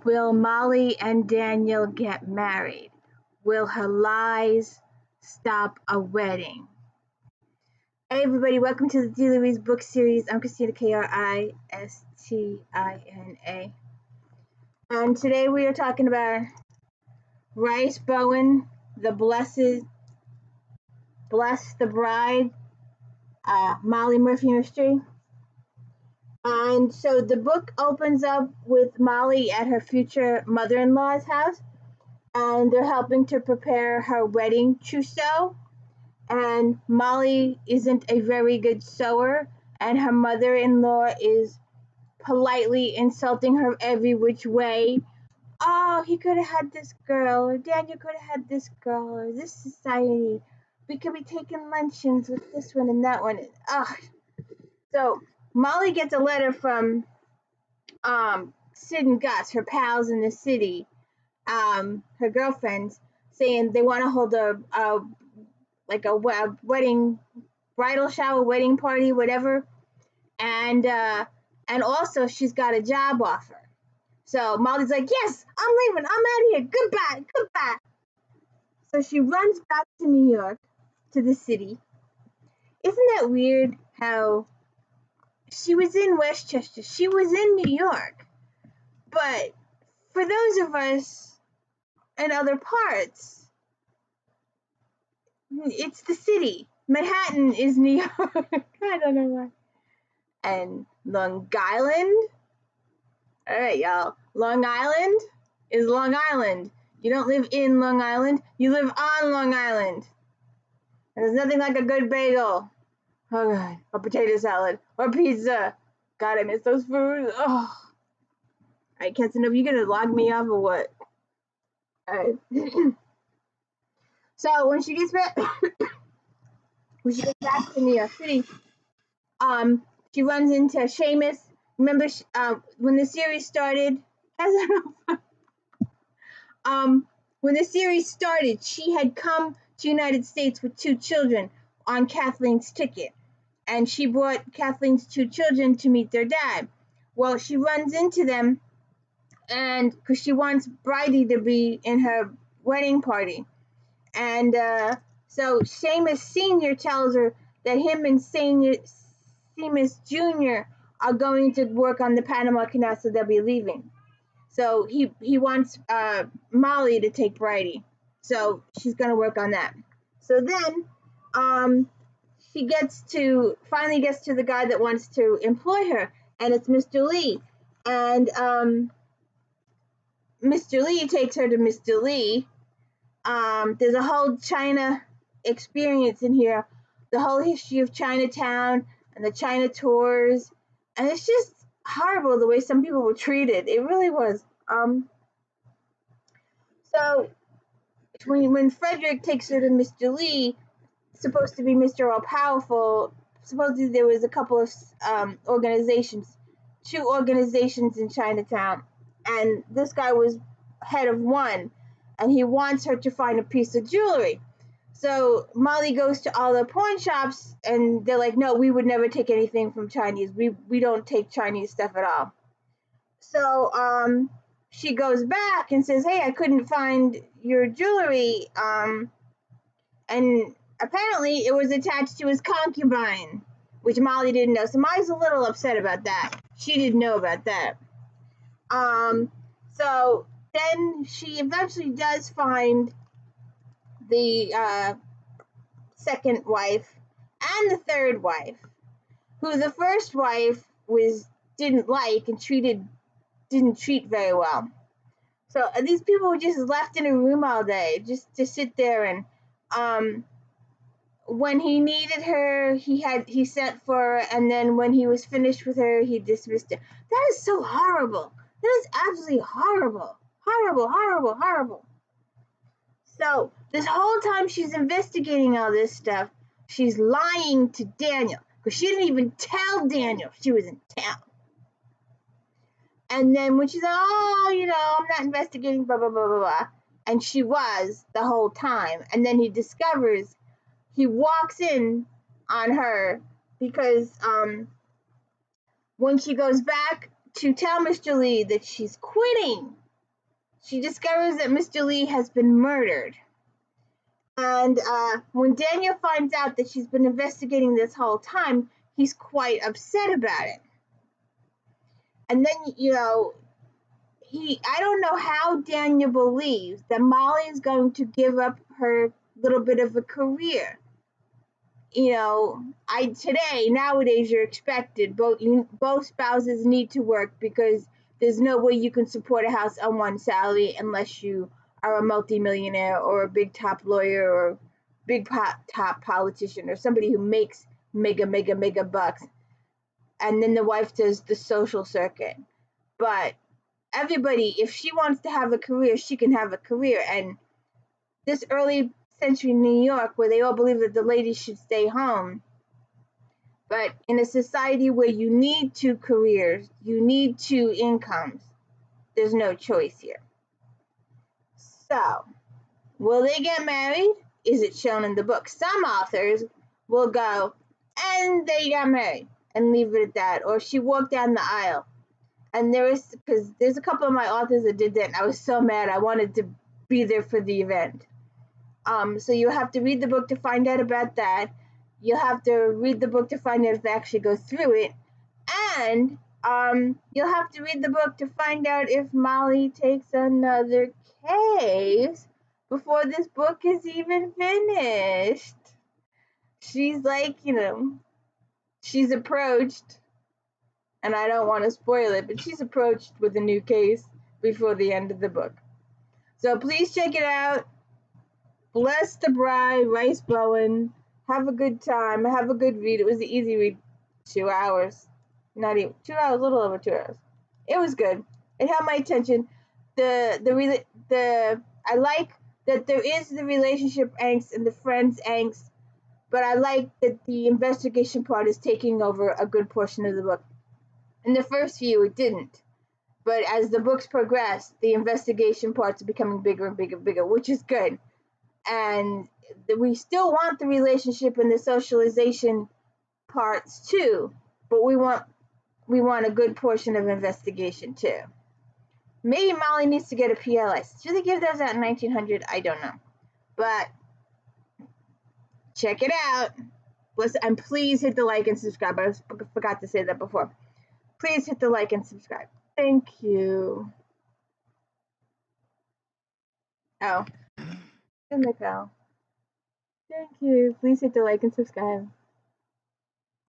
Will Molly and Daniel get married? Will her lies stop a wedding? Hey everybody, welcome to the Daily Rhys book series. I'm Kristina, Kristina. And today we are talking about Rhys, Bowen, the Bless the Bride, Molly Murphy mystery. And so the book opens up with Molly at her future mother-in-law's house, and they're helping to prepare her wedding trousseau. And Molly isn't a very good sewer, and her mother-in-law is politely insulting her every which way. Oh, he could have had this girl, or Daniel could have had this girl, or this society. We could be taking luncheons with this one and that one. So Molly gets a letter from Sid and Gus, her pals in the city, her girlfriends, saying they want to hold a wedding, bridal shower, wedding party, whatever, and also she's got a job offer. So Molly's like, yes, I'm leaving, I'm out of here, goodbye. So she runs back to New York, to the city. Isn't that weird how she was in Westchester, she was in New York, but for those of us in other parts, it's the city. Manhattan is New York. I don't know why. And Long Island. All right, y'all. Long Island is Long Island. You don't live in Long Island. You live on Long Island. And there's nothing like a good bagel. Oh, God. Or potato salad. Or pizza. God, I miss those foods. Oh. All right, Kenton, are you going to log me off or what? All right. So when she gets back to New York City, she runs into Seamus. Remember, when the series started, when the series started, she had come to the United States with 2 children on Kathleen's ticket, and she brought Kathleen's 2 children to meet their dad. Well, she runs into them, and because she wants Bridie to be in her wedding party, and so Seamus Sr. tells her that him and Seamus Jr. are going to work on the Panama Canal, so they'll be leaving. So he wants Molly to take Bridie. So she's going to work on that. So then she finally gets to the guy that wants to employ her, and it's Mr. Lee. And Mr. Lee takes her to Mr. Lee. There's a whole China experience in here, the whole history of Chinatown and the China tours, and it's just horrible the way some people were treated. It really was. So when Frederick takes her to Mr. Lee, supposed to be Mr. All-Powerful, supposedly there was a couple of organizations, 2 organizations in Chinatown, and this guy was head of one, and he wants her to find a piece of jewelry. So Molly goes to all the pawn shops, and they're like, no, we would never take anything from Chinese. We don't take Chinese stuff at all. So she goes back and says, hey, I couldn't find your jewelry. And apparently it was attached to his concubine, which Molly didn't know. So Molly's a little upset about that. She didn't know about that. So then she eventually does find the second wife and the third wife, who the first wife didn't like and didn't treat very well. So these people were just left in a room all day, just to sit there, and when he needed her, he sent for her, and then when he was finished with her, he dismissed her. That is so horrible. That is absolutely horrible. Horrible. So this whole time she's investigating all this stuff, she's lying to Daniel, because she didn't even tell Daniel she was in town. And then when she said, oh, I'm not investigating, blah, blah, blah, blah, blah, and she was the whole time. And then he walks in on her because when she goes back to tell Mr. Lee that she's quitting, she discovers that Mr. Lee has been murdered. And when Daniel finds out that she's been investigating this whole time, he's quite upset about it. And then, I don't know how Daniel believes that Molly is going to give up her little bit of a career. Nowadays you're expected, both spouses need to work, because there's no way you can support a house on one salary unless you are a multimillionaire or a big top lawyer or big top politician or somebody who makes mega bucks. And then the wife does the social circuit. But everybody, if she wants to have a career, she can have a career. And this early century New York, where they all believe that the ladies should stay home, but in a society where you need two careers, you need two incomes, there's no choice here. So, will they get married? Is it shown in the book? Some authors will go, and they got married, and leave it at that. Or she walked down the aisle. And because there's a couple of my authors that did that, and I was so mad. I wanted to be there for the event. So you have to read the book to find out about that. You'll have to read the book to find out if they actually go through it. And you'll have to read the book to find out if Molly takes another case before this book is even finished. She's like, she's approached, and I don't want to spoil it, but she's approached with a new case before the end of the book. So please check it out. Bless the Bride, Rhys Bowen. Have a good time. Have a good read. It was an easy read. 2 hours. Not even 2 hours, a little over 2 hours. It was good. It held my attention. I like that there is the relationship angst and the friends angst, but I like that the investigation part is taking over a good portion of the book. In the first few, it didn't. But as the books progress, the investigation parts are becoming bigger and bigger, which is good. And we still want the relationship and the socialization parts too, but we want a good portion of investigation too. Maybe Molly needs to get a PL license. Do they give those out in 1900? I don't know. But check it out. And please hit the like and subscribe. I forgot to say that before. Please hit the like and subscribe. Thank you. Oh, and the bell. Thank you. Please hit the like and subscribe.